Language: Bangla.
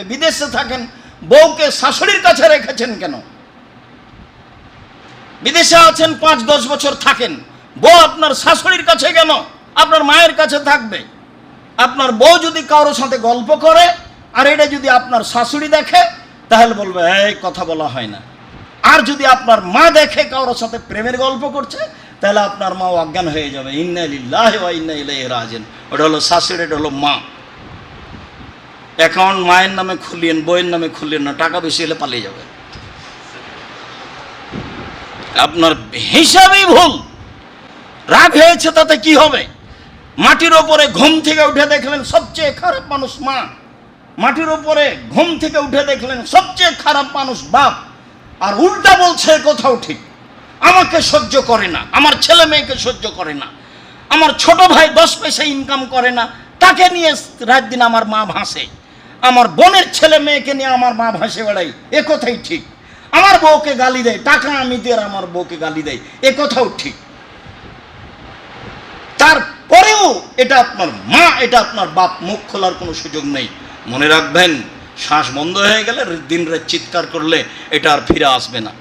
বিদেশে থাকেন, বউকে শাশুড়ির কাছে রেখেছেন কেন? বিদেশে আছেন 5-10 বছর থাকেন, বউ আপনার শাশুড়ির কাছে কেন? আপনার মায়ের কাছে থাকবে। আপনার বউ যদি কারোর সাথে গল্প করে আর এটা যদি আপনার শাশুড়ি দেখে, তাহলে বলবে এই কথা বলা হয় না। আর যদি আপনার মা দেখে কারোর সাথে প্রেমের গল্প করছে, তাহলে আপনার মা অজ্ঞান হয়ে যাবে। ইন্না লিল্লাহি ওয়া ইন্না ইলাইহি রাজিউন। ওটা হলো শাশুড়ি, এটা হলো মা। অ্যাকাউন্ট মায়ের নামে খুলিয়েন, বইয়ের নামে খুলিয়েন না, টাকা বেশি হলে পালিয়ে যাবে। আপনার হিসাবেই ভুল। রাগ হয়েছে তাতে কি হবে? মাটির ওপরে ঘুম থেকে উঠে দেখলেন সবচেয়ে খারাপ মানুষ মা, মাটির ওপরে ঘুম থেকে উঠে দেখলেন সবচেয়ে খারাপ মানুষ বাপ, আর উল্টা বলছে কোথাও ঠিক। আমাকে সহ্য করে না, আমার ছেলে মেয়েকে সহ্য করে না, আমার ছোট ভাই 10 পয়সা ইনকাম করে না, তাকে নিয়ে রাত দিন আমার মা ভাসে, আমার বোনের ছেলে মেয়েকে নিয়ে আমার মা ভাসে বেড়াই, এ কথাই ঠিক। আমার বউকে গালি দেয়, টাকা আমি দিয়ে আমার বউকে গালি দেয়, এ কথাও ঠিক। তারপরেও এটা আপনার মা, এটা আপনার বাপ, মুখ খোলার কোনো সুযোগ নেই। মনে রাখবেন, শ্বাস বন্ধ হয়ে গেলে দিন রাত চিৎকার করলে এটা আর ফিরে আসবে না।